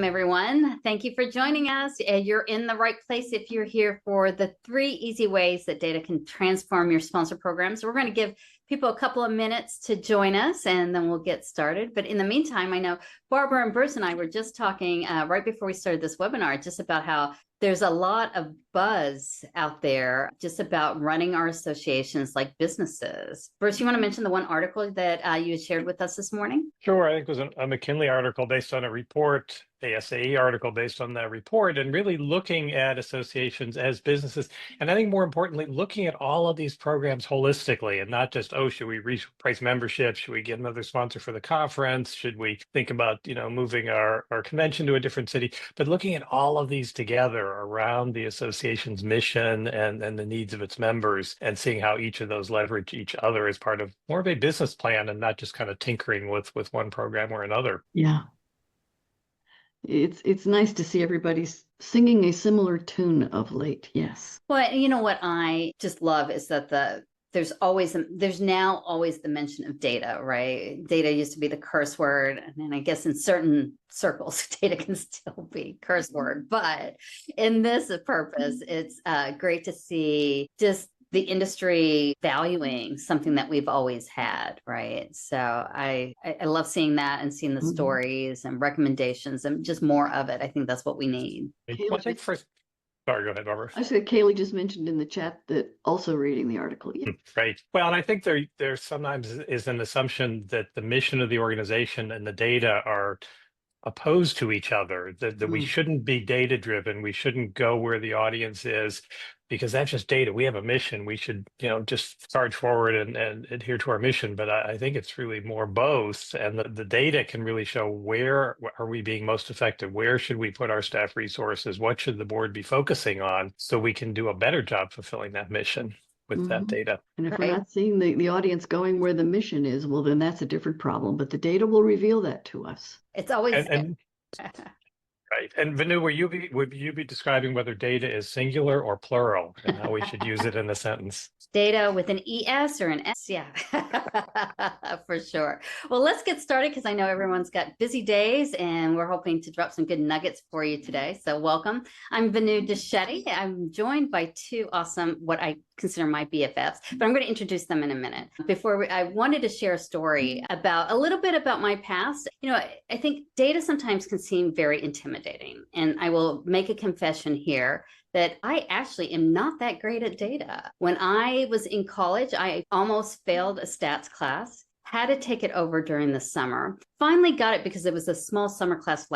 everyone. Thank you for joining us. You're in the right place if you're here for the 3 easy ways that data can transform your sponsor programs. We're going to give people a couple of minutes to join us, and then we'll get started. But in the meantime, I know Barbara and Bruce and I were just talking right before we started this webinar just about how there's a lot of buzz out there just about running our associations like businesses. Bruce, you want to mention the one article that you shared with us this morning? Sure. I think it was a McKinley article based on a report, ASAE article based on that report, and really looking at associations as businesses. And I think more importantly, looking at all of these programs holistically and not just, oh, should we reprice membership? Should we get another sponsor for the conference? Should we think about, moving our convention to a different city? But looking at all of these together around the association's mission and the needs of its members, and seeing how each of those leverage each other as part of more of a business plan and not just kind of tinkering with one program or another. Yeah. It's nice to see everybody singing a similar tune of late. Yes. Well, you know what I just love is that there's now always the mention of data, right? Data used to be the curse word. And then I guess in certain circles, data can still be curse word. But in this purpose, it's great to see just the industry valuing something that we've always had, right? So I love seeing that and seeing the stories and recommendations and just more of it. I think that's what we need. Well, I think first, sorry, go ahead, Barbara. I said Kaylee just mentioned in the chat that also reading the article. Yeah. Right. Well, and I think there sometimes is an assumption that the mission of the organization and the data are opposed to each other, that we shouldn't be data driven. We shouldn't go where the audience is, because that's just data. We have a mission. We should, just charge forward and adhere to our mission. But I think it's really more both. And the data can really show where are we being most effective? Where should we put our staff resources? What should the board be focusing on so we can do a better job fulfilling that mission with that data? And if we're not seeing the audience going where the mission is, well, then that's a different problem. But the data will reveal that to us. It's always... Right. And Venu, would you be describing whether data is singular or plural and how we should use it in a sentence? Data with an ES or an S? Yeah, for sure. Well, let's get started because I know everyone's got busy days and we're hoping to drop some good nuggets for you today. So welcome. I'm Venu Deschetti. I'm joined by 2 awesome, what I consider my BFFs, but I'm going to introduce them in a minute. I wanted to share a story about a little bit about my past. I think data sometimes can seem very intimidating, and I will make a confession here that I actually am not that great at data. When I was in college, I almost failed a stats class, had to take it over during the summer, finally got it because it was a small summer class,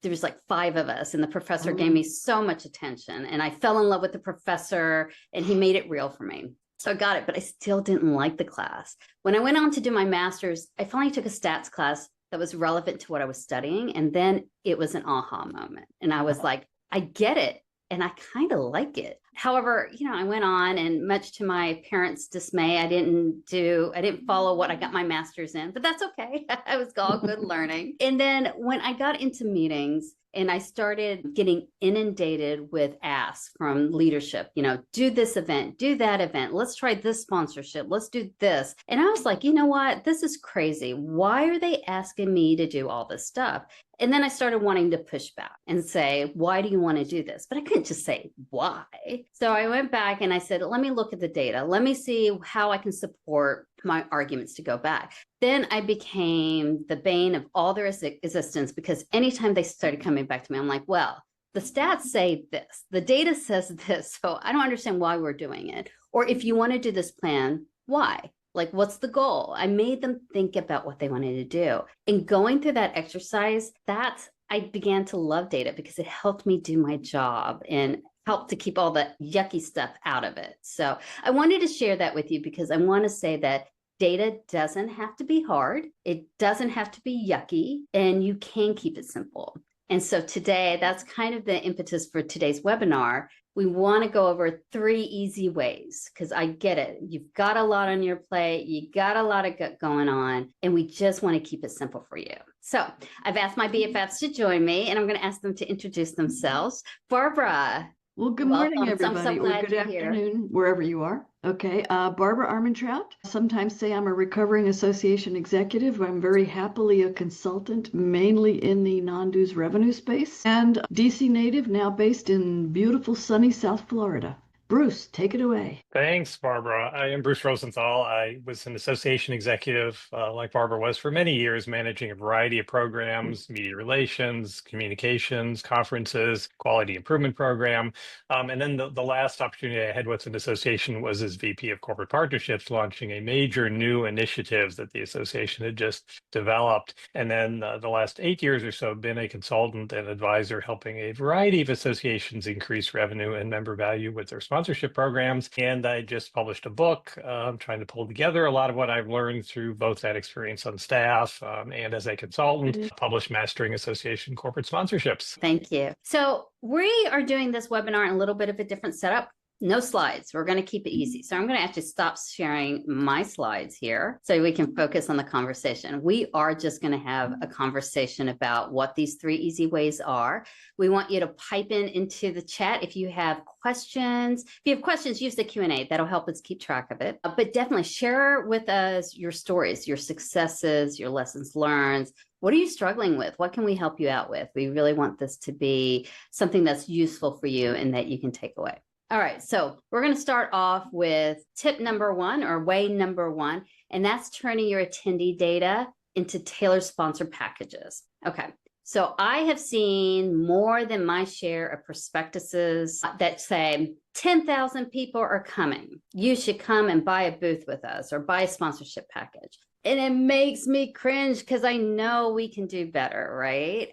there was 5 of us, and the professor gave me so much attention, and I fell in love with the professor, and he made it real for me. So I got it, but I still didn't like the class. When I went on to do my master's, I finally took a stats class that was relevant to what I was studying, and then it was an aha moment. And I was like, I get it, and I kind of like it. However, I went on, and much to my parents' dismay, I didn't follow what I got my master's in, but that's okay. It was all good learning. And then when I got into meetings and I started getting inundated with asks from leadership, do this event, do that event, let's try this sponsorship, let's do this. And I was like, you know what? This is crazy. Why are they asking me to do all this stuff? And then I started wanting to push back and say, why do you want to do this? But I couldn't just say why. So I went back and I said, let me look at the data. Let me see how I can support my arguments to go back. Then I became the bane of all their existence, because anytime they started coming back to me, I'm like, well, the stats say this, the data says this, so I don't understand why we're doing it. Or if you want to do this plan, why? What's the goal? I made them think about what they wanted to do. And going through that exercise, I began to love data because it helped me do my job and helped to keep all the yucky stuff out of it. So I wanted to share that with you because I want to say that data doesn't have to be hard. It doesn't have to be yucky, and you can keep it simple. And so today, that's kind of the impetus for today's webinar. We want to go over 3 easy ways, because I get it. You've got a lot on your plate. You got a lot of going on, and we just want to keep it simple for you. So I've asked my BFFs to join me, and I'm going to ask them to introduce themselves. Barbara. Well, good morning, welcome. everybody. I'm so glad or good you're afternoon, here. Wherever you are. Okay, Barbara Armentrout. Sometimes say I'm a recovering association executive. I'm very happily a consultant, mainly in the non-dues revenue space, and DC native, now based in beautiful sunny South Florida. Bruce, take it away. Thanks, Barbara. I am Bruce Rosenthal. I was an association executive, like Barbara was for many years, managing a variety of programs, media relations, communications, conferences, quality improvement program. And then the last opportunity I had with an association was as VP of Corporate Partnerships, launching a major new initiative that the association had just developed. And then the last 8 years or so, been a consultant and advisor, helping a variety of associations increase revenue and member value with their sponsorship programs. And I just published a book trying to pull together a lot of what I've learned through both that experience on staff and as a consultant, published Mastering Association Corporate Sponsorships. Thank you. So we are doing this webinar in a little bit of a different setup. No slides. We're going to keep it easy. So I'm going to actually stop sharing my slides here so we can focus on the conversation. We are just going to have a conversation about what these 3 easy ways are. We want you to pipe into the chat if you have questions. If you have questions, use the Q&A. That'll help us keep track of it. But definitely share with us your stories, your successes, your lessons learned. What are you struggling with? What can we help you out with? We really want this to be something that's useful for you and that you can take away. All right, so we're going to start off with tip number 1 or way number 1, and that's turning your attendee data into tailored sponsor packages. Okay, so I have seen more than my share of prospectuses that say 10,000 people are coming. You should come and buy a booth with us or buy a sponsorship package. And it makes me cringe because I know we can do better, right?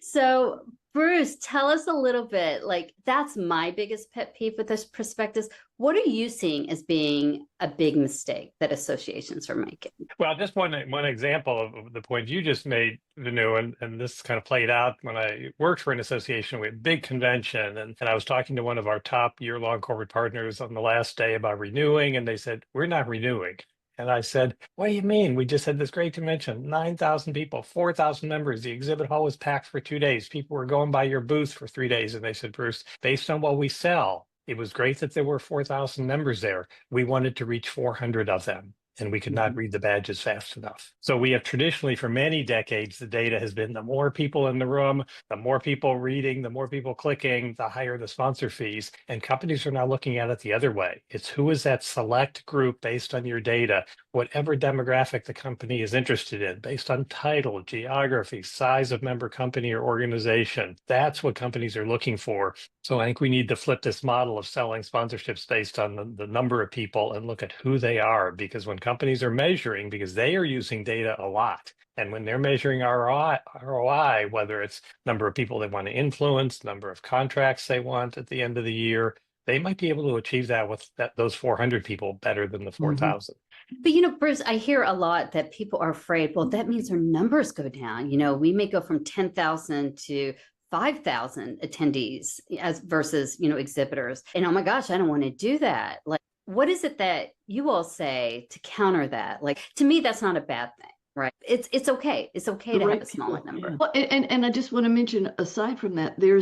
So Bruce, tell us a little bit, like that's my biggest pet peeve with this prospectus. What are you seeing as being a big mistake that associations are making? Well, just one example of the point you just made, Venu, and this kind of played out when I worked for an association. We had a big convention, and I was talking to one of our top year-long corporate partners on the last day about renewing, and they said, "We're not renewing." And I said, "What do you mean? We just had this great convention, 9,000 people, 4,000 members. The exhibit hall was packed for 2 days. People were going by your booth for 3 days." And they said, "Bruce, based on what we sell, it was great that there were 4,000 members there. We wanted to reach 400 of them. And we could not read the badges fast enough." So we have traditionally, for many decades, the data has been the more people in the room, the more people reading, the more people clicking, the higher the sponsor fees. And companies are now looking at it the other way. It's who is that select group based on your data, whatever demographic the company is interested in, based on title, geography, size of member company or organization. That's what companies are looking for. So I think we need to flip this model of selling sponsorships based on the number of people and look at who they are, because when companies are measuring, because they are using data a lot, and when they're measuring ROI, whether it's number of people they want to influence, number of contracts they want at the end of the year, they might be able to achieve that with those 400 people better than the 4,000. But, Bruce, I hear a lot that people are afraid, well, that means our numbers go down. We may go from 10,000 to 5,000 attendees versus, exhibitors. And oh my gosh, I don't want to do that. Like, what is it that you all say to counter that? Like, to me, that's not a bad thing, right? It's okay. It's okay to have a smaller number. Yeah. Well, and I just want to mention, aside from that, there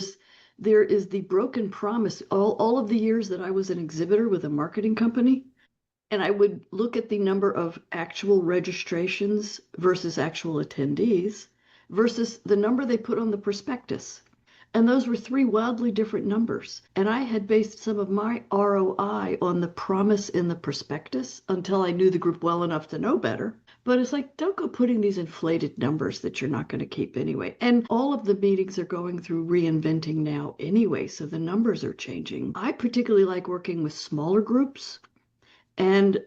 is the broken promise. All of the years that I was an exhibitor with a marketing company, and I would look at the number of actual registrations versus actual attendees versus the number they put on the prospectus. And those were 3 wildly different numbers. And I had based some of my ROI on the promise in the prospectus until I knew the group well enough to know better. But it's like, don't go putting these inflated numbers that you're not going to keep anyway. And all of the meetings are going through reinventing now anyway, so the numbers are changing. I particularly like working with smaller groups. And,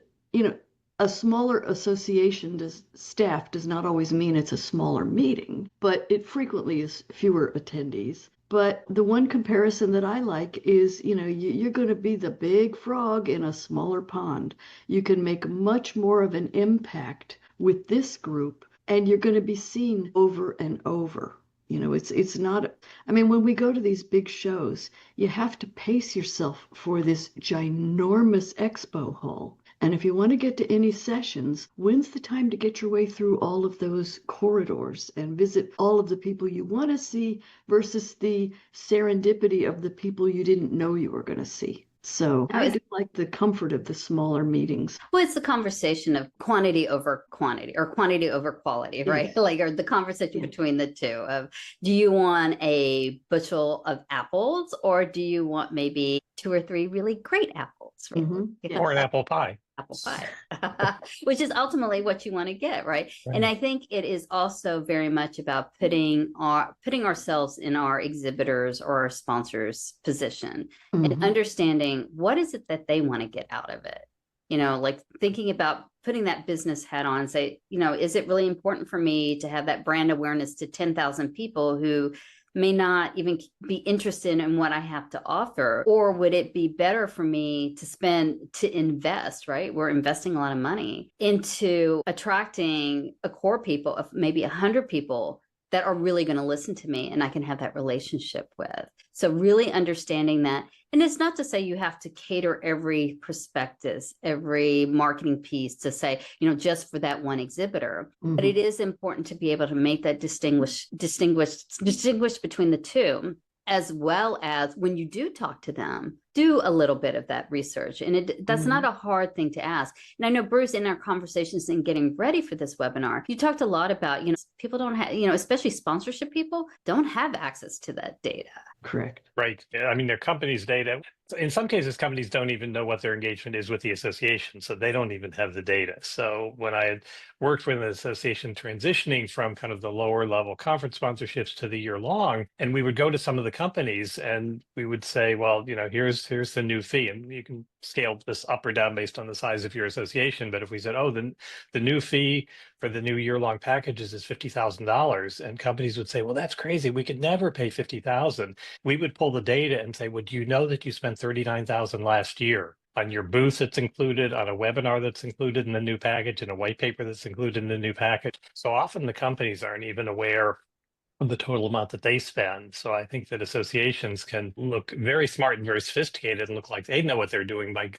a smaller association staff does not always mean it's a smaller meeting, but it frequently is fewer attendees. But the one comparison that I like is, you're going to be the big frog in a smaller pond. You can make much more of an impact with this group, and you're going to be seen over and over. It's not, when we go to these big shows, you have to pace yourself for this ginormous expo hall. And if you want to get to any sessions, when's the time to get your way through all of those corridors and visit all of the people you want to see versus the serendipity of the people you didn't know you were going to see? So Oh, I do like the comfort of the smaller meetings. Well, it's the conversation of quantity over quantity or quantity over quality, right? Yes. Like, or the conversation Yeah. between the two of, do you want a bushel of apples or do you want maybe 2 or 3 really great apples? Right? Mhm. Yes. Or an apple pie. Apple pie, which is ultimately what you want to get, right? And Right. I think it is also very much about putting ourselves in our exhibitors or our sponsors' position and Mhm. understanding what is it that they want to get out of it. You know, like thinking about putting that business hat on and say, you know, is it really important for me to have that brand awareness to 10,000 people who may not even be interested in what I have to offer? Or would it be better for me to invest, right? We're investing a lot of money into attracting a core people of maybe 100 people that are really going to listen to me and I can have that relationship with. So really understanding that. And it's not to say you have to cater every prospectus, every marketing piece to say, you know, just for that one exhibitor. But it is important to be able to make that distinguish between the two, as well as when you do talk to them, do a little bit of that research. And that's not a hard thing to ask. And I know, Bruce, in our conversations and getting ready for this webinar, you talked a lot about, you know, people don't have, you know, especially sponsorship people don't have access to that data. Correct. Right. Yeah, I mean, their company's data. In some cases, companies don't even know what their engagement is with the association, so they don't even have the data. So when I had worked with an association transitioning from kind of the lower level conference sponsorships to the year long, and we would go to some of the companies and we would say, well, you know, here's the new fee, and you can scale this up or down based on the size of your association. But if we said, oh, the new fee for the new year-long packages is $50,000, and companies would say, well, that's crazy. We could never pay $50,000. We would pull the data and say, well, do you know that you spent $39,000 last year on your booth that's included, on a webinar that's included in the new package, and a white paper that's included in the new package? So often the companies aren't even aware of the total amount that they spend. So I think that associations can look very smart and very sophisticated and look like they know what they're doing by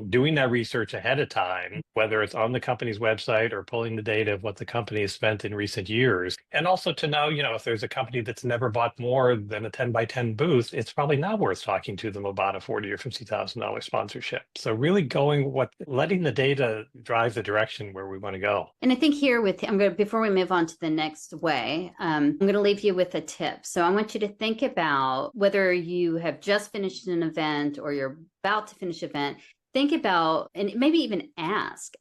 doing that research ahead of time, whether it's on the company's website or pulling the data of what the company has spent in recent years. And also to know, you know, if there's a company that's never bought more than a 10 by 10 booth, it's probably not worth talking to them about a $40,000 or $50,000 sponsorship. So really letting the data drive the direction where we want to go. And I think here before we move on to the next way, I'm going to leave you with a tip. So I want you to think about whether you have just finished an event or you're about to finish an event. Think about, and maybe even ask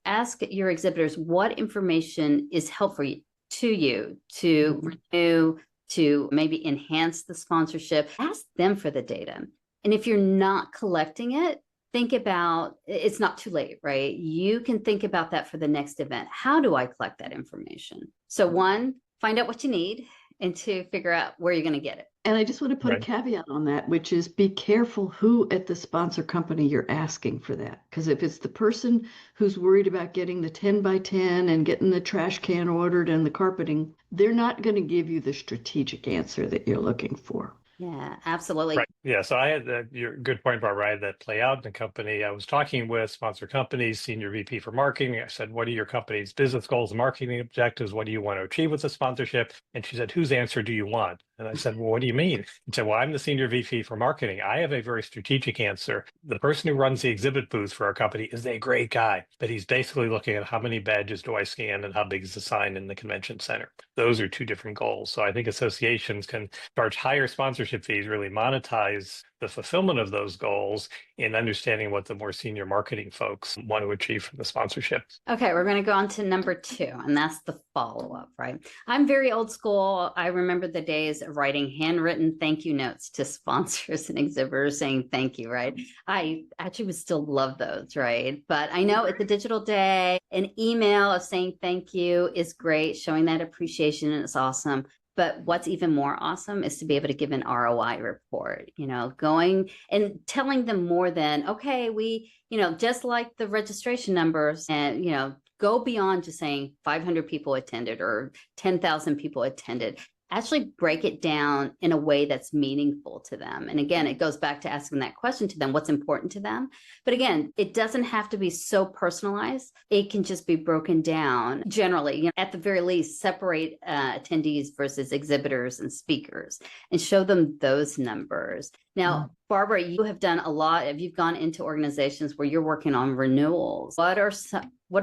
your exhibitors what information is helpful to you to renew, to maybe enhance the sponsorship. Ask them for the data. And if you're not collecting it, think about, it's not too late, right? You can think about that for the next event. How do I collect that information? So 1, find out what you need, and 2, figure out where you're going to get it. And I just want to put a caveat on that, which is be careful who at the sponsor company you're asking for that. Because if it's the person who's worried about getting the 10 by 10 and getting the trash can ordered and the carpeting, they're not going to give you the strategic answer that you're looking for. Yeah, absolutely. Right. Yeah. So I had your good point, Barbara. I had that play out in the company. I was talking with sponsor companies, senior VP for marketing. I said, what are your company's business goals, marketing objectives? What do you want to achieve with the sponsorship? And she said, whose answer do you want? And I said, well, what do you mean? She said, well, I'm the senior VP for marketing. I have a very strategic answer. The person who runs the exhibit booth for our company is a great guy, but he's basically looking at how many badges do I scan and how big is the sign in the convention center. Those are 2 different goals. So I think associations can charge higher sponsorship fees, really monetize the fulfillment of those goals in understanding what the more senior marketing folks want to achieve from the sponsorship. Okay, we're going to go on to number 2, and that's the follow-up, right? I'm very old school. I remember the days of writing handwritten thank you notes to sponsors and exhibitors saying thank you, right? I actually would still love those, right? But I know it's a digital day, an email of saying thank you is great, showing that appreciation, and it's awesome. But what's even more awesome is to be able to give an ROI report, you know, going and telling them more than, okay, we, you know, just like the registration numbers, and, you know, go beyond just saying 500 people attended or 10,000 people attended. actually break it down in a way that's meaningful to them. And again, it goes back to asking that question to them, what's important to them. But again, it doesn't have to be so personalized. It can just be broken down generally, at the very least, separate attendees versus exhibitors and speakers and show them those numbers. Now, Barbara, you have done a lot. You've gone into organizations where you're working on renewals. What are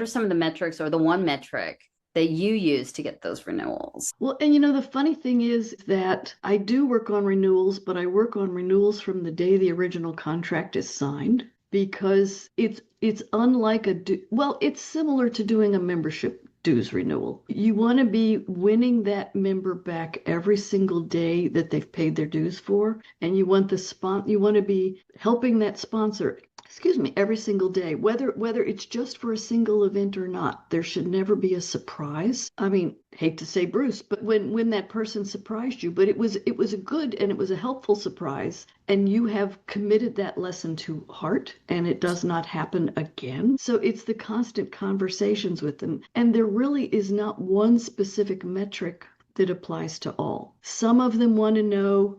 some of the metrics, or the one metric that you use to get those renewals? Well, and the funny thing is that I do work on renewals, but I work on renewals from the day the original contract is signed, because it's unlike it's similar to doing a membership dues renewal. You want to be winning that member back every single day that they've paid their dues for, and you want to be helping that sponsor every single day, whether it's just for a single event or not. There should never be a surprise. I mean, hate to say Bruce, but when that person surprised you, but it was a good and it was a helpful surprise, and you have committed that lesson to heart, and it does not happen again. So it's the constant conversations with them, and there really is not one specific metric that applies to all. Some of them want to know,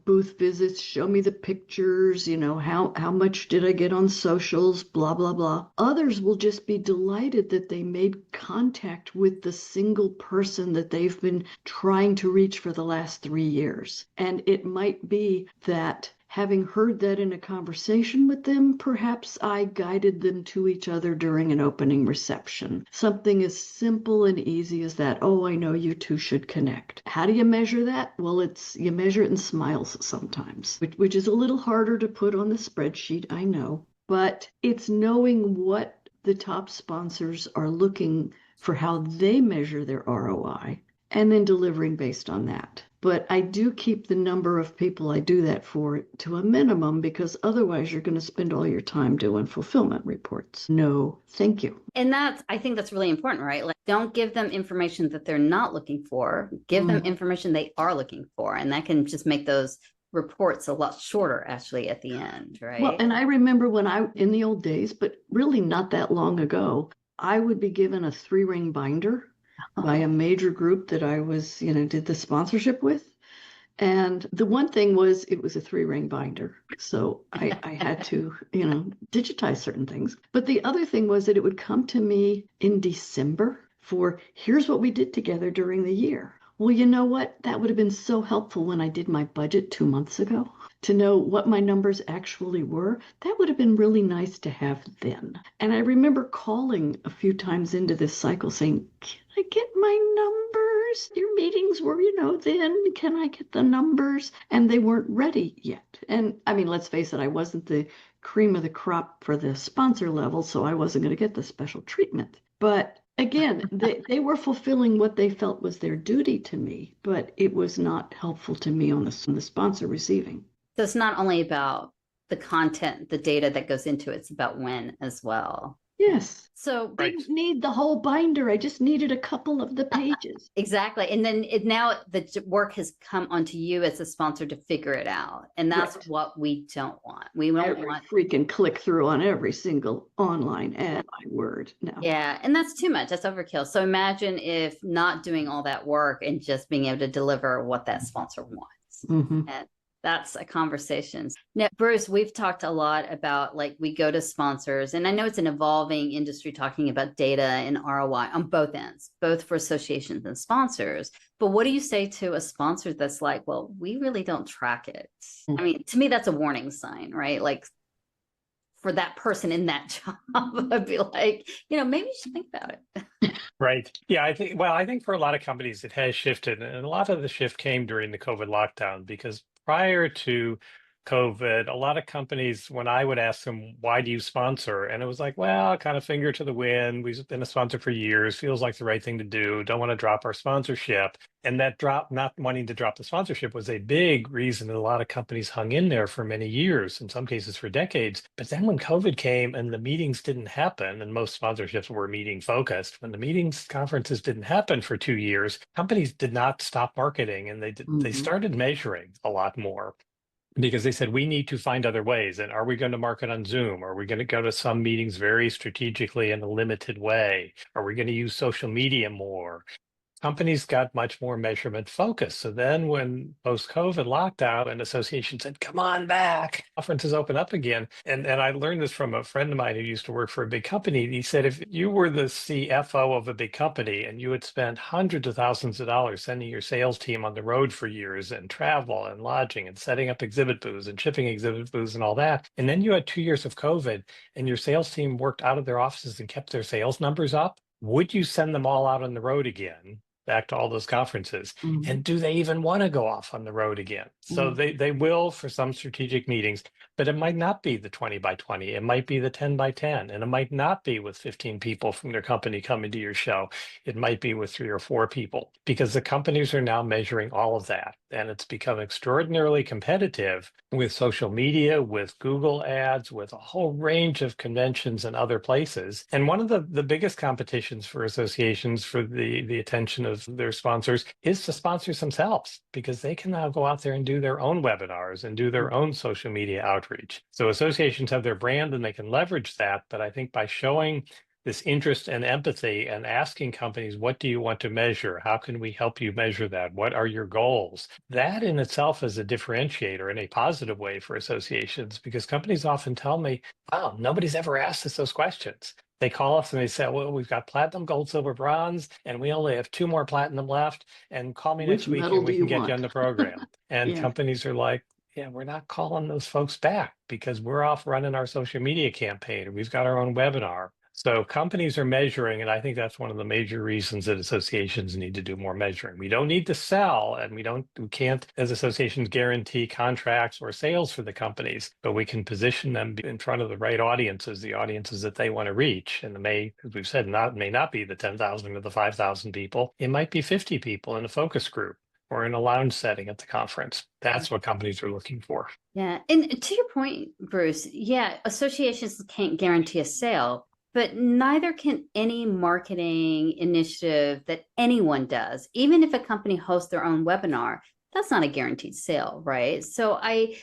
booth visits, show me the pictures, how much did I get on socials, blah, blah, blah. Others will just be delighted that they made contact with the single person that they've been trying to reach for the last 3 years. And it might be that, having heard that in a conversation with them, perhaps I guided them to each other during an opening reception. Something as simple and easy as that. Oh, I know you two should connect. How do you measure that? Well, you measure it in smiles sometimes, which is a little harder to put on the spreadsheet, I know. But it's knowing what the top sponsors are looking for, how they measure their ROI, and then delivering based on that. But I do keep the number of people I do that for to a minimum, because otherwise you're going to spend all your time doing fulfillment reports. No, thank you. And I think that's really important, right? Like, don't give them information that they're not looking for. Give them information they are looking for. And that can just make those reports a lot shorter, actually, at the end, right? Well, and I remember in the old days, but really not that long ago, I would be given a 3-ring binder by a major group that I was, did the sponsorship with. And the one thing was, it was a 3-ring binder. So I had to, digitize certain things. But the other thing was that it would come to me in December for, here's what we did together during the year. Well, you know what? That would have been so helpful when I did my budget 2 months ago, to know what my numbers actually were. That would have been really nice to have then. And I remember calling a few times into this cycle saying, can I get my numbers? Your meetings were, then. Can I get the numbers? And they weren't ready yet. And I mean, let's face it, I wasn't the cream of the crop for the sponsor level, so I wasn't going to get the special treatment. But again, they were fulfilling what they felt was their duty to me, but it was not helpful to me on the sponsor receiving. So it's not only about the content, the data that goes into it, it's about when as well. Yes. So I didn't need the whole binder. I just needed a couple of the pages. Exactly. And then now the work has come onto you as a sponsor to figure it out. And that's what we don't want. We don't want freaking click through on every single online ad, my word. No. Yeah. And that's too much. That's overkill. So imagine if not doing all that work and just being able to deliver what that sponsor wants. And that's a conversation. Now, Bruce, we've talked a lot about, like, we go to sponsors, and I know it's an evolving industry talking about data and ROI on both ends, both for associations and sponsors. But what do you say to a sponsor that's like, well, we really don't track it? I mean, to me, that's a warning sign, right? Like, for that person in that job, I'd be like, maybe you should think about it. Right. Yeah, I think for a lot of companies, it has shifted. And a lot of the shift came during the COVID lockdown, because prior to COVID, a lot of companies, when I would ask them, why do you sponsor? And it was like, well, kind of finger to the wind. We've been a sponsor for years, feels like the right thing to do. Don't want to drop our sponsorship. And that not wanting to drop the sponsorship was a big reason that a lot of companies hung in there for many years, in some cases for decades. But then when COVID came and the meetings didn't happen, and most sponsorships were meeting focused, when the conferences didn't happen for 2 years, companies did not stop marketing, and they started measuring a lot more. Because they said, we need to find other ways. And are we going to market on Zoom? Are we going to go to some meetings very strategically in a limited way? Are we going to use social media more? companies got much more measurement focused. So then when post-COVID lockdown and associations said, come on back, conferences open up again. And I learned this from a friend of mine who used to work for a big company. He said, if you were the CFO of a big company and you had spent hundreds of thousands of dollars sending your sales team on the road for years and travel and lodging and setting up exhibit booths and shipping exhibit booths and all that, and then you had 2 years of COVID and your sales team worked out of their offices and kept their sales numbers up, would you send them all out on the road again? Back to all those conferences. Mhm. And do they even want to go off on the road again? So they will for some strategic meetings, but it might not be the 20 by 20. It might be the 10 by 10. And it might not be with 15 people from their company coming to your show. It might be with 3 or 4 people, because the companies are now measuring all of that. And it's become extraordinarily competitive with social media, with Google ads, with a whole range of conventions and other places. And one of the biggest competitions for associations for the attention of their sponsors is the sponsors themselves, because they can now go out there and do their own webinars and do their own social media outreach. So associations have their brand and they can leverage that. But I think by showing this interest and empathy and asking companies, what do you want to measure? How can we help you measure that? What are your goals? That in itself is a differentiator in a positive way for associations, because companies often tell me, wow, nobody's ever asked us those questions. They call us and they say, well, we've got platinum, gold, silver, bronze, and we only have 2 more platinum left. And call me Which next week medal and do we you can get you want? on the program. And Yeah. companies are like, yeah, we're not calling those folks back because we're off running our social media campaign. We've got our own webinar. So companies are measuring, and I think that's one of the major reasons that associations need to do more measuring. We don't need to sell, and we can't, as associations, guarantee contracts or sales for the companies, but we can position them in front of the right audiences, the audiences that they want to reach. And it may, as we've said, may not be the 10,000 or the 5,000 people. It might be 50 people in a focus group or in a lounge setting at the conference. That's what companies are looking for. Yeah. And to your point, Bruce, yeah, associations can't guarantee a sale, but neither can any marketing initiative that anyone does. Even if a company hosts their own webinar, that's not a guaranteed sale, right? So I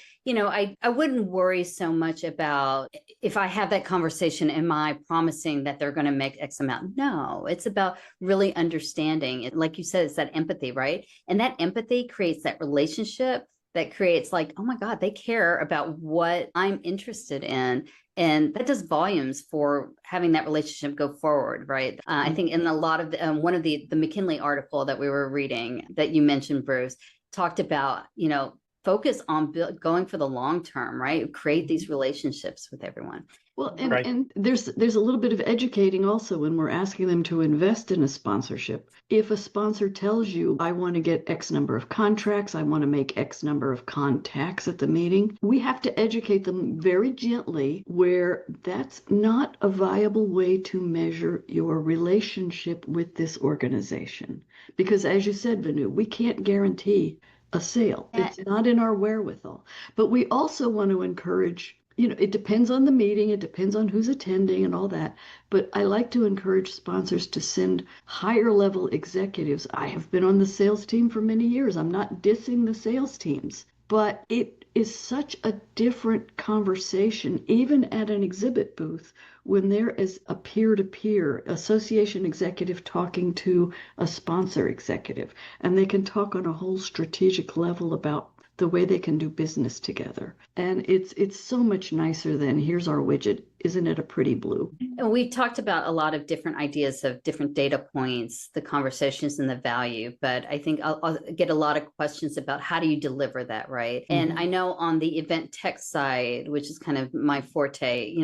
wouldn't worry so much about, if I have that conversation, am I promising that they're going to make X amount? No, it's about really understanding it. Like you said, it's that empathy, right? And that empathy creates that relationship that creates like, oh my God, they care about what I'm interested in. And that does volumes for having that relationship go forward, right? I think in a lot of one of the McKinley article that we were reading that you mentioned, Bruce, talked about, focus on going for the long term, right? Create these relationships with everyone. Well, Right. and there's a little bit of educating also when we're asking them to invest in a sponsorship. If a sponsor tells you, I want to get X number of contracts, I want to make X number of contacts at the meeting, we have to educate them very gently where that's not a viable way to measure your relationship with this organization. Because as you said, Vanu, we can't guarantee a sale. It's not in our wherewithal. But we also want to encourage, it depends on the meeting, it depends on who's attending and all that. But I like to encourage sponsors to send higher level executives. I have been on the sales team for many years. I'm not dissing the sales teams, but it is such a different conversation, even at an exhibit booth, when there is a peer-to-peer association executive talking to a sponsor executive, and they can talk on a whole strategic level about the way they can do business together. And it's so much nicer than, here's our widget, isn't it a pretty blue? And we talked about a lot of different ideas of different data points, the conversations and the value, but I think I'll get a lot of questions about how do you deliver that, right? Mm-hmm. And I know on the event tech side, which is kind of my forte,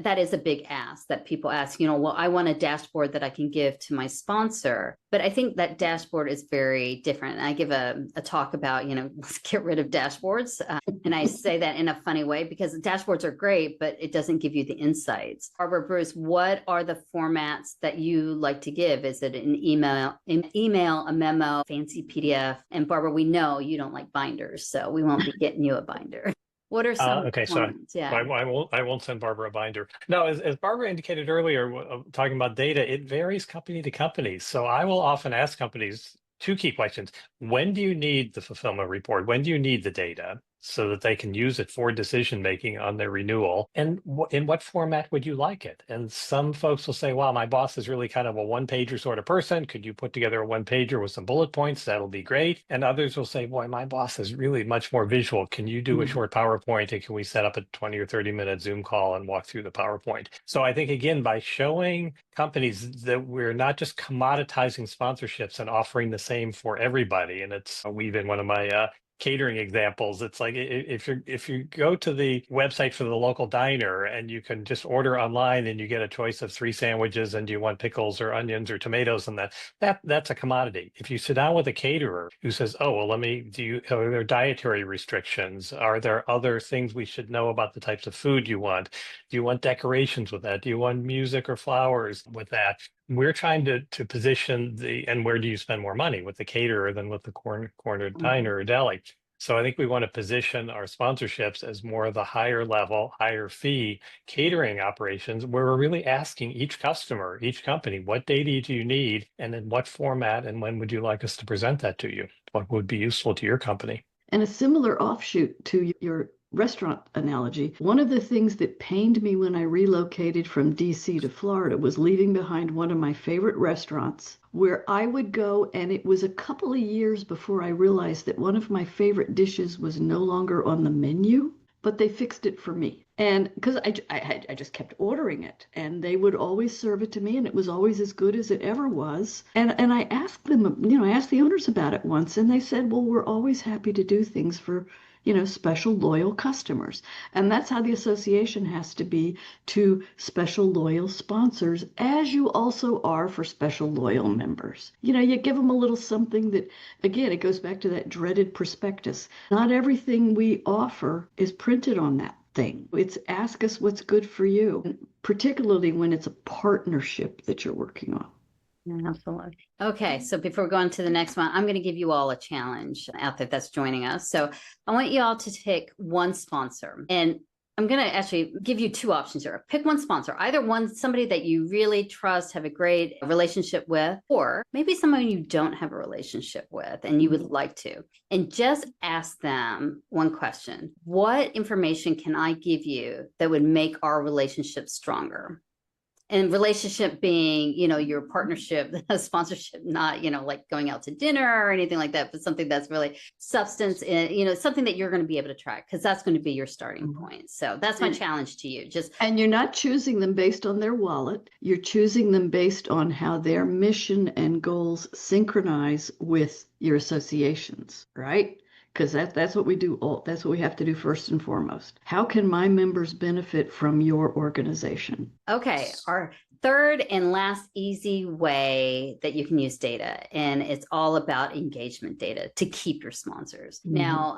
that is a big ask that people ask, well, I want a dashboard that I can give to my sponsor. But I think that dashboard is very different. And I give a talk about, let's get rid of dashboards. And I say that in a funny way because dashboards are great, but it doesn't give you the insights. Barbara, Bruce, what are the formats that you like to give? Is it an email, a memo, fancy PDF? And Barbara, we know you don't like binders, so we won't be getting you a binder. What are some Okay, so yeah. I won't send Barbara a binder. No, as Barbara indicated earlier, talking about data, it varies company to company. So I will often ask companies 2 key questions. When do you need the fulfillment report? When do you need the data? so that they can use it for decision making on their renewal. And in what format would you like it? And some folks will say, wow, my boss is really kind of a one-pager sort of person. Could you put together a one-pager with some bullet points? That'll be great. And others will say, boy, my boss is really much more visual. Can you do a short PowerPoint, and can we set up a 20 or 30-minute Zoom call and walk through the PowerPoint? So I think, again, by showing companies that we're not just commoditizing sponsorships and offering the same for everybody, and it's weave in one of my catering examples. It's like if you go to the website for the local diner and you can just order online and you get a choice of 3 sandwiches, and do you want pickles or onions or tomatoes, and that's a commodity. If you sit down with a caterer who says, oh, well, are there dietary restrictions? Are there other things we should know about the types of food you want? Do you want decorations with that? Do you want music or flowers with that? We're trying to position and where do you spend more money, with the caterer than with the corner diner or deli? So I think we want to position our sponsorships as more of the higher level, higher fee catering operations, where we're really asking each customer, each company, what data do you need, and in what format, and when would you like us to present that to you? What would be useful to your company? And a similar offshoot to your restaurant analogy, one of the things that pained me when I relocated from DC to Florida was leaving behind one of my favorite restaurants, where I would go, and it was a couple of years before I realized that one of my favorite dishes was no longer on the menu, but they fixed it for me. And because I just kept ordering it, and they would always serve it to me, and it was always as good as it ever was. And I asked them, I asked the owners about it once, and they said, well, we're always happy to do things for special loyal customers. And that's how the association has to be to special loyal sponsors, as you also are for special loyal members. You give them a little something that, again, it goes back to that dreaded prospectus. Not everything we offer is printed on that thing. It's ask us what's good for you, particularly when it's a partnership that you're working on. Absolutely. Okay, so before we go on to the next one, I'm going to give you all a challenge out there that's joining us. So I want you all to pick one sponsor, and I'm going to actually give you 2 options here. Pick one sponsor, either one, somebody that you really trust, have a great relationship with, or maybe someone you don't have a relationship with and you would like to. And just ask them one question. What information can I give you that would make our relationship stronger? And relationship being, your partnership, sponsorship, not, like going out to dinner or anything like that, but something that's really substance in, something that you're going to be able to track, because that's going to be your starting point. So that's my challenge to you. And you're not choosing them based on their wallet. You're choosing them based on how their mission and goals synchronize with your associations, right? Because that's what we do. That's what we have to do first and foremost. How can my members benefit from your organization? Okay, our third and last easy way that you can use data, and it's all about engagement data to keep your sponsors. Now,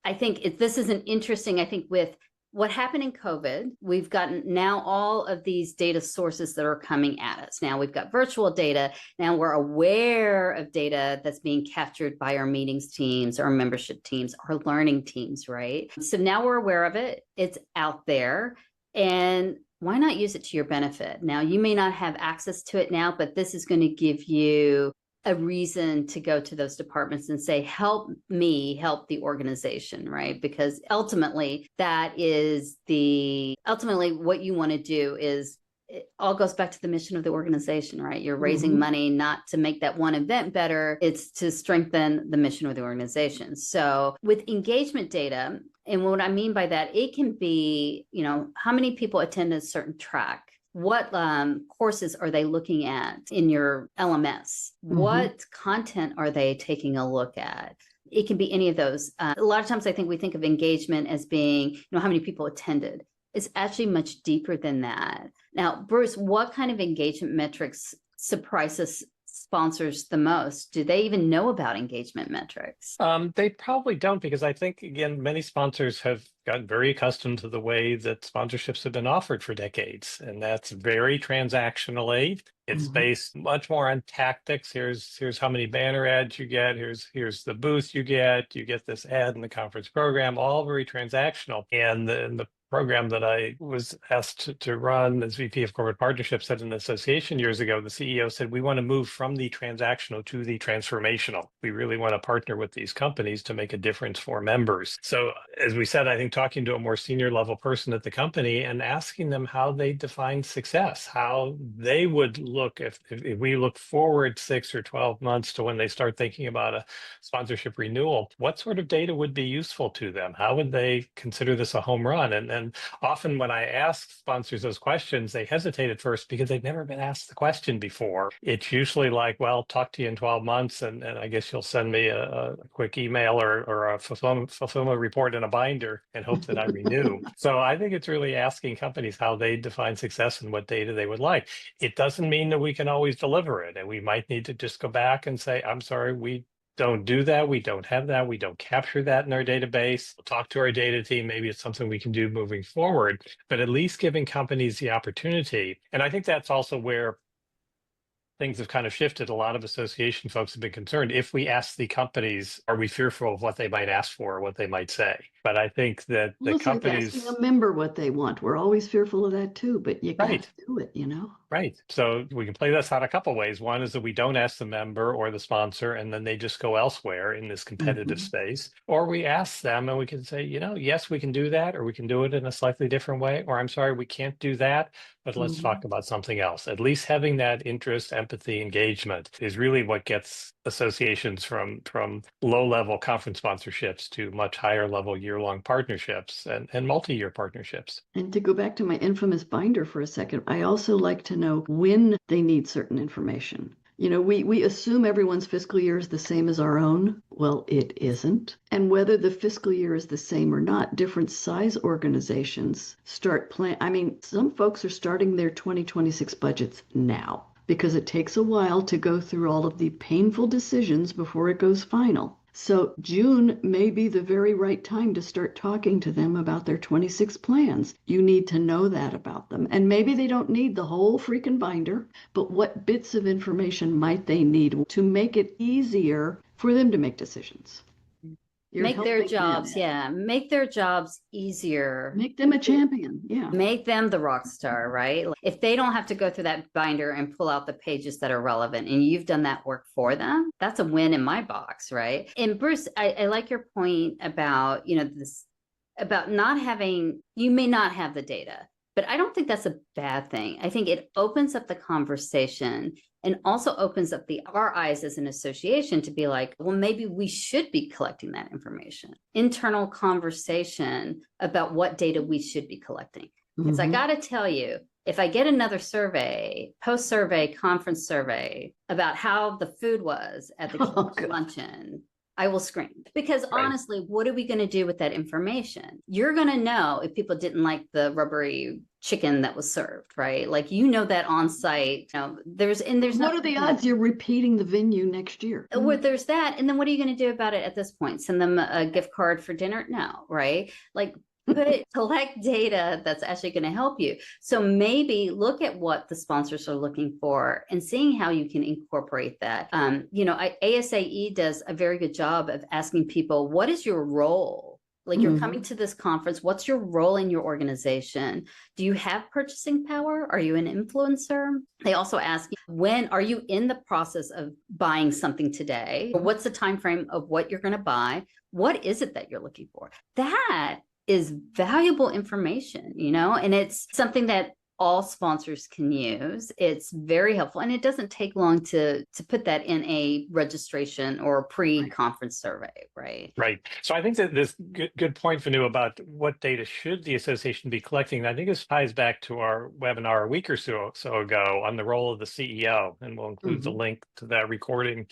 I think this is an interesting, I think with what happened in COVID, we've gotten now all of these data sources that are coming at us. Now we've got virtual data. Now we're aware of data that's being captured by our meetings teams, our membership teams, our learning teams, right? So now we're aware of it. It's out there. And why not use it to your benefit? Now, you may not have access to it now, but this is going to give you a reason to go to those departments and say, help me help the organization, right? Because ultimately what you want to do is, it all goes back to the mission of the organization, right? You're raising money not to make that one event better, it's to strengthen the mission of the organization. So with engagement data, and what I mean by that, it can be, how many people attend a certain track? What courses are they looking at in your LMS? What content are they taking a look at? It can be any of those. A lot of times I think we think of engagement as being, how many people attended. It's actually much deeper than that. Now, Bruce, what kind of engagement metrics surprises sponsors the most? Do they even know about engagement metrics? They probably don't, because I think, again, many sponsors have gotten very accustomed to the way that sponsorships have been offered for decades, and that's very transactionally. It's based much more on tactics. Here's how many banner ads you get. Here's the booth you get. You get this ad in the conference program. All very transactional. And the program that I was asked to run as VP of Corporate Partnerships at an association years ago, the CEO said, we want to move from the transactional to the transformational. We really want to partner with these companies to make a difference for members. So as we said, I think talking to a more senior level person at the company and asking them how they define success, how they would look if we look forward 6 or 12 months to when they start thinking about a sponsorship renewal, what sort of data would be useful to them? How would they consider this a home run? And often when I ask sponsors those questions, they hesitate at first because they've never been asked the question before. It's usually like, well, talk to you in 12 months, and I guess you'll send me a quick email or a fulfillment report in a binder and hope that I renew. So I think it's really asking companies how they define success and what data they would like. It doesn't mean that we can always deliver it, and we might need to just go back and say, I'm sorry, we don't do that. We don't have that. We don't capture that in our database. We'll talk to our data team. Maybe it's something we can do moving forward, but at least giving companies the opportunity. And I think that's also where things have kind of shifted. A lot of association folks have been concerned. If we ask the companies, are we fearful of what they might ask for or what they might say? But I think that the Well, it's like companies... asking a member what they want. We're always fearful of that too, but you got to do it, you know? Right. So we can play this out a couple of ways. One is that we don't ask the member or the sponsor, and then they just go elsewhere in this competitive space. Or we ask them and we can say, you know, yes, we can do that, or we can do it in a slightly different way. Or I'm sorry, we can't do that, but let's talk about something else. At least having that interest, empathy, engagement is really what gets associations from low-level conference sponsorships to much higher level year-long partnerships and multi-year partnerships. And to go back to my infamous binder for a second, I also like to know when they need certain information. You know, we assume everyone's fiscal year is the same as our own. Well, it isn't. And whether the fiscal year is the same or not, different size organizations start planning. I mean, some folks are starting their 2026 budgets now, because it takes a while to go through all of the painful decisions before it goes final. So June may be the very right time to start talking to them about their 26 plans. You need to know that about them. And maybe they don't need the whole freaking binder, but what bits of information might they need to make it easier for them to make decisions? Make their jobs, make their jobs easier. Make them a champion, Make them the rock star, right? If they don't have to go through that binder and pull out the pages that are relevant and you've done that work for them, that's a win in my box, right? And Bruce, I like your point about, you know, this, about not having, you may not have the data, but I don't think that's a bad thing. I think it opens up the conversation and also opens up our eyes as an association to be like, well, maybe we should be collecting that information. Internal conversation about what data we should be collecting. Because I got to tell you, if I get another survey, post-survey, conference survey about how the food was at the luncheon, I will scream. Because honestly, what are we going to do with that information? You're going to know if people didn't like the rubbery chicken that was served, right? Like, you know, that on site, you know, there's what are the odds you're repeating the venue next year? Well, there's that. And then what are you going to do about it at this point? Send them a gift card for dinner? No, right? Like, collect data that's actually going to help you. So maybe look at what the sponsors are looking for and seeing how you can incorporate that. You know, ASAE does a very good job of asking people, what is your role? Like, you're coming to this conference, what's your role in your organization? Do you have purchasing power? Are you an influencer? They also ask, when are you in the process of buying something today? What's the time frame of what you're going to buy? What is it that you're looking for? That is valuable information, you know, and it's something that all sponsors can use. It's very helpful, and it doesn't take long to put that in a registration or pre-conference survey, right? Right. So I think that this good point, Vanu, about what data should the association be collecting. I think this ties back to our webinar a week or so ago on the role of the CEO, and we'll include the link to that recording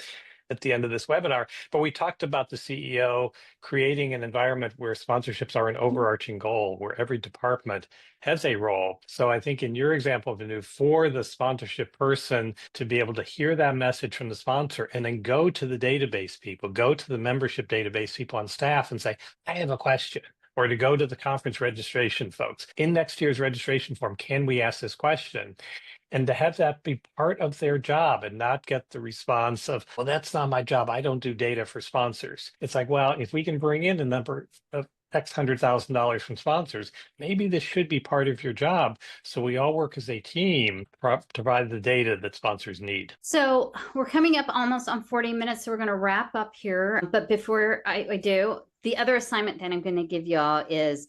at the end of this webinar. But we talked about the CEO creating an environment where sponsorships are an overarching goal, where every department has a role. So I think in your example, Vanu, for the sponsorship person to be able to hear that message from the sponsor and then go to the database people, go to the membership database people on staff and say, I have a question. Or to go to the conference registration folks. In next year's registration form, can we ask this question? And to have that be part of their job and not get the response of, well, that's not my job. I don't do data for sponsors. It's like, well, if we can bring in a number of X $100,000 from sponsors. Maybe this should be part of your job. So we all work as a team to provide the data that sponsors need. So we're coming up almost on 40 minutes, so we're going to wrap up here. But before I do, the other assignment that I'm going to give y'all is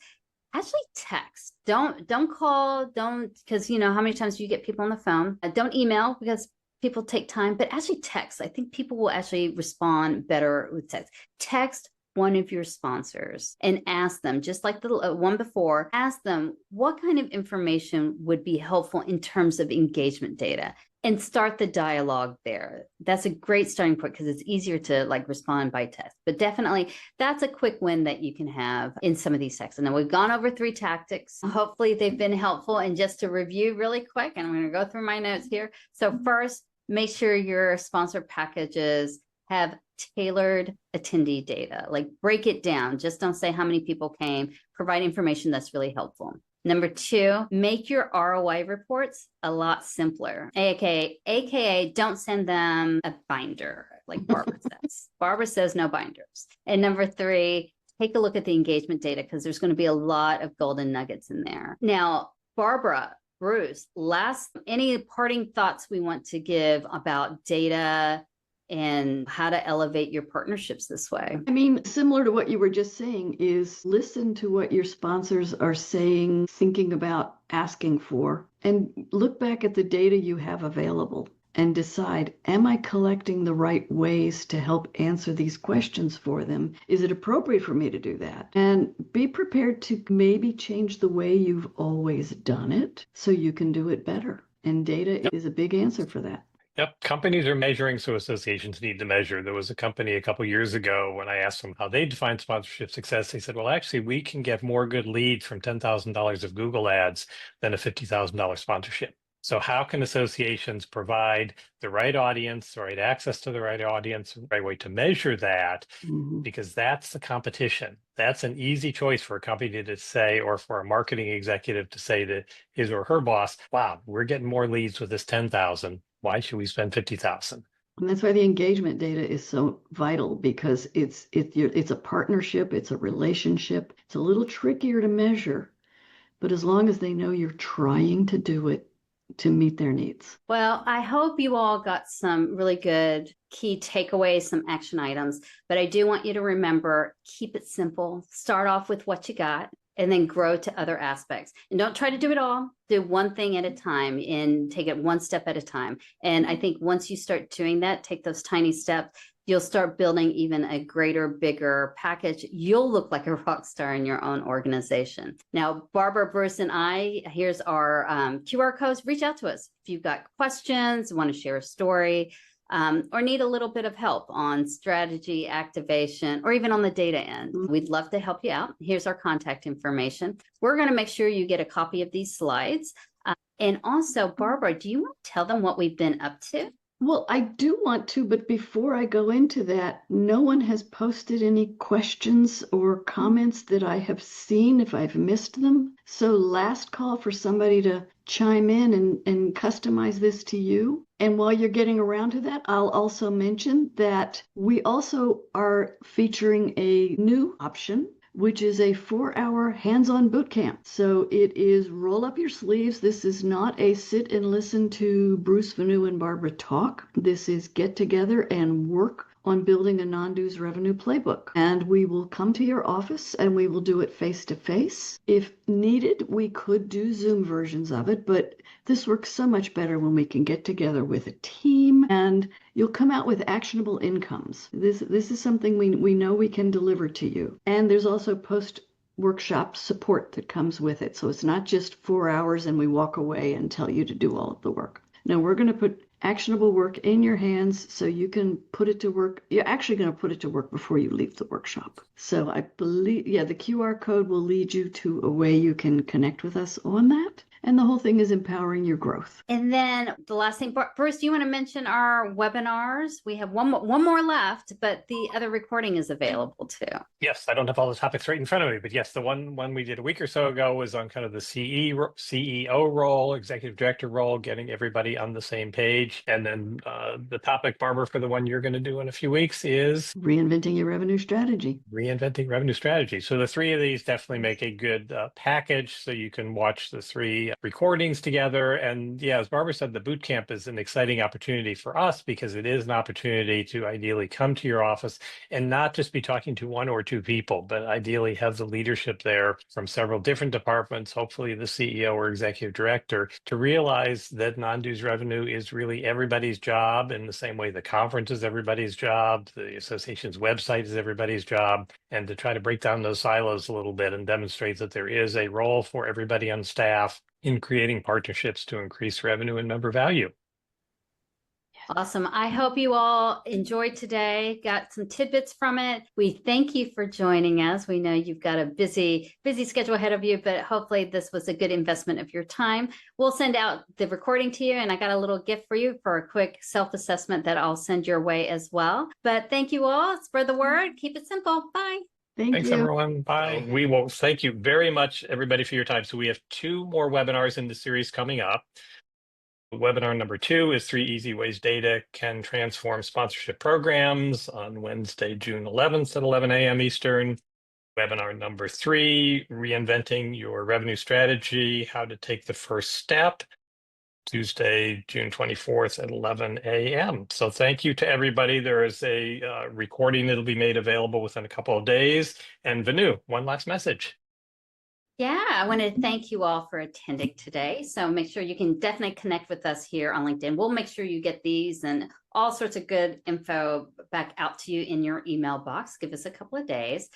actually text. Don't call, because you know how many times you get people on the phone. Don't email because people take time, but actually text. I think people will actually respond better with text. Text one of your sponsors and ask them, just like the one before, ask them what kind of information would be helpful in terms of engagement data, and start the dialogue there. That's a great starting point because it's easier to like respond by text. But definitely that's a quick win that you can have in some of these texts. And then we've gone over 3 tactics. Hopefully they've been helpful. And just to review really quick, and I'm going to go through my notes here. So first, make sure your sponsor packages have tailored attendee data. Like break it down. Just don't say how many people came. Provide information that's really helpful. Number 2, make your ROI reports a lot simpler. AKA don't send them a binder like Barbara says. Barbara says no binders. And number 3, take a look at the engagement data because there's going to be a lot of golden nuggets in there. Now, Barbara, Bruce, any parting thoughts we want to give about data and how to elevate your partnerships this way? I mean, similar to what you were just saying, is listen to what your sponsors are saying, thinking about, asking for, and look back at the data you have available and decide, am I collecting the right ways to help answer these questions for them? Is it appropriate for me to do that? And be prepared to maybe change the way you've always done it so you can do it better. And data is a big answer for that. Yep. Companies are measuring, so associations need to measure. There was a company a couple of years ago when I asked them how they define sponsorship success. They said, well, actually, we can get more good leads from $10,000 of Google ads than a $50,000 sponsorship. So how can associations provide the right audience, the right access to the right audience, the right way to measure that? Mm-hmm. Because that's the competition. That's an easy choice for a company to say, or for a marketing executive to say to his or her boss, wow, we're getting more leads with this 10,000. Why should we spend 50,000? And that's why the engagement data is so vital, because it's a partnership, it's a relationship. It's a little trickier to measure, but as long as they know you're trying to do it to meet their needs. Well, I hope you all got some really good key takeaways, some action items, but I do want you to remember, keep it simple. Start off with what you got and then grow to other aspects. And don't try to do it all. Do one thing at a time and take it one step at a time. And I think once you start doing that, take those tiny steps, you'll start building even a greater, bigger package. You'll look like a rock star in your own organization. Now, Barbara, Bruce, and I, here's our QR codes. Reach out to us if you've got questions, want to share a story, or need a little bit of help on strategy, activation, or even on the data end. We'd love to help you out. Here's our contact information. We're going to make sure you get a copy of these slides. And also, Barbara, do you want to tell them what we've been up to? Well, I do want to, but before I go into that, no one has posted any questions or comments that I have seen if I've missed them. So last call for somebody to chime in and customize this to you. And while you're getting around to that, I'll also mention that we also are featuring a new option, which is a 4-hour hands-on boot camp. So it is roll up your sleeves. This is not a sit and listen to Bruce Vanu and Barbara talk. This is get together and work on building a non-dues revenue playbook. And we will come to your office and we will do it face-to-face. If needed, we could do Zoom versions of it, but this works so much better when we can get together with a team, and you'll come out with actionable incomes. This is something we know we can deliver to you. And there's also post-workshop support that comes with it. So it's not just 4 hours and we walk away and tell you to do all of the work. No, we're going to put actionable work in your hands so you can put it to work. You're actually going to put it to work before you leave the workshop. So I believe, the QR code will lead you to a way you can connect with us on that. And the whole thing is empowering your growth. And then the last thing, Bruce, do you want to mention our webinars? We have one more left, but the other recording is available too. Yes, I don't have all the topics right in front of me, but yes, the one we did a week or so ago was on kind of the CEO role, executive director role, getting everybody on the same page. And then the topic, Barbara, for the one you're going to do in a few weeks is reinventing your revenue strategy. Reinventing revenue strategy. So the three of these definitely make a good package, so you can watch the three recordings together. And yeah, as Barbara said, the boot camp is an exciting opportunity for us because it is an opportunity to ideally come to your office and not just be talking to one or two people, but ideally have the leadership there from several different departments, hopefully the CEO or executive director, to realize that non-dues revenue is really everybody's job in the same way the conference is everybody's job, the association's website is everybody's job, and to try to break down those silos a little bit and demonstrate that there is a role for everybody on staff in creating partnerships to increase revenue and member value. Awesome. I hope you all enjoyed today, got some tidbits from it. We thank you for joining us. We know you've got a busy schedule ahead of you, but hopefully this was a good investment of your time. We'll send out the recording to you, and I got a little gift for you for a quick self-assessment that I'll send your way as well. But thank you all. Spread the word. Keep it simple. Bye. Thanks, everyone. Bye. We will thank you very much, everybody, for your time. So we have 2 more webinars in the series coming up. Webinar number 2 is 3 Easy Ways Data Can Transform Sponsorship Programs on Wednesday, June 11th at 11 a.m. Eastern. Webinar number 3, Reinventing Your Revenue Strategy, How to Take the First Step, Tuesday, June 24th at 11 a.m. So thank you to everybody. There is a recording that'll be made available within a couple of days. And Venu, one last message. Yeah, I want to thank you all for attending today. So make sure you can definitely connect with us here on LinkedIn. We'll make sure you get these and all sorts of good info back out to you in your email box. Give us a couple of days.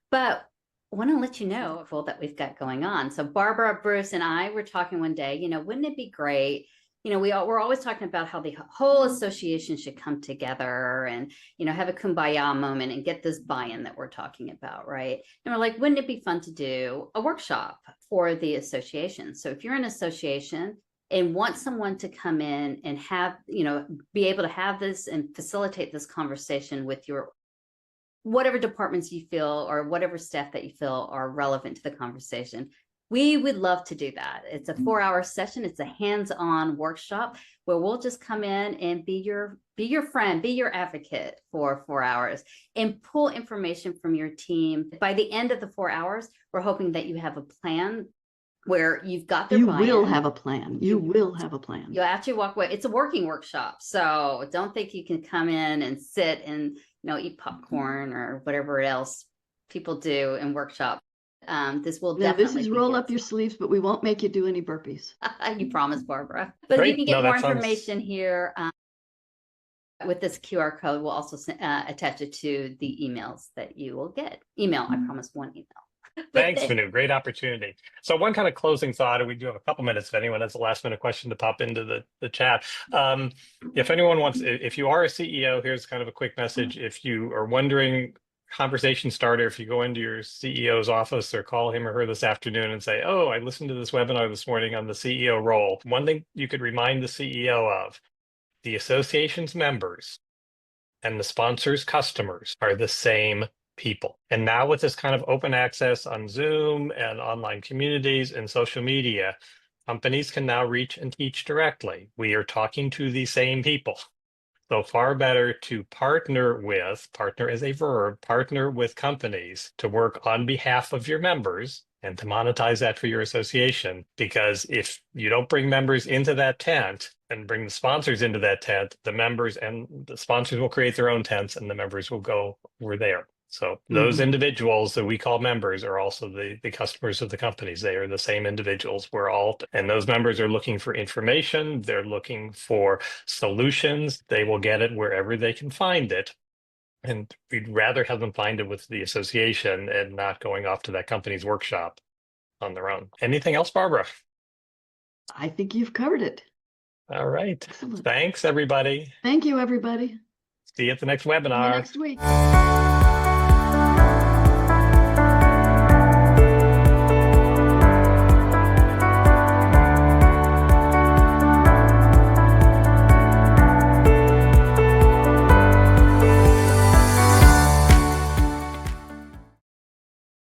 But I want to let you know that we've got going on. So Barbara, Bruce, and I were talking one day, wouldn't it be great? We're always talking about how the whole association should come together and, have a kumbaya moment and get this buy-in that we're talking about, right? And we're like, wouldn't it be fun to do a workshop for the association? So if you're an association and want someone to come in and have, be able to have this and facilitate this conversation with your whatever departments you feel or whatever staff that you feel are relevant to the conversation, we would love to do that. It's a 4-hour session. It's a hands-on workshop where we'll just come in and be your friend, be your advocate for 4 hours and pull information from your team. By the end of the 4 hours, we're hoping that you have a plan where you've got their buy-in. You will have a plan. You will have a plan. You'll actually walk away. It's a working workshop. So don't think you can come in and sit and eat popcorn or whatever else people do in workshops. This will definitely. This is roll up your sleeves, but we won't make you do any burpees. You promise, Barbara. But Great. you can get more sounds... information here with this QR code. We'll also attach it to the emails that you will get. I promise one email. Thanks, Venu. Great opportunity. So one kind of closing thought, and we do have a couple minutes if anyone has a last minute question to pop into the chat. If anyone wants, if you are a CEO, here's kind of a quick message. If you are wondering, conversation starter, if you go into your CEO's office or call him or her this afternoon and say, oh, I listened to this webinar this morning on the CEO role. One thing you could remind the CEO of, the association's members and the sponsor's customers are the same people. And now with this kind of open access on Zoom and online communities and social media, companies can now reach and teach directly. We are talking to the same people. So far better to partner as a verb, partner with companies to work on behalf of your members and to monetize that for your association. Because if you don't bring members into that tent and bring the sponsors into that tent, the members and the sponsors will create their own tents and the members will go over there. So those individuals that we call members are also the customers of the companies. They are the same individuals. And those members are looking for information. They're looking for solutions. They will get it wherever they can find it. And we'd rather have them find it with the association and not going off to that company's workshop on their own. Anything else, Barbara? I think you've covered it. All right. Excellent. Thanks, everybody. Thank you, everybody. See you at the next webinar. See you next week.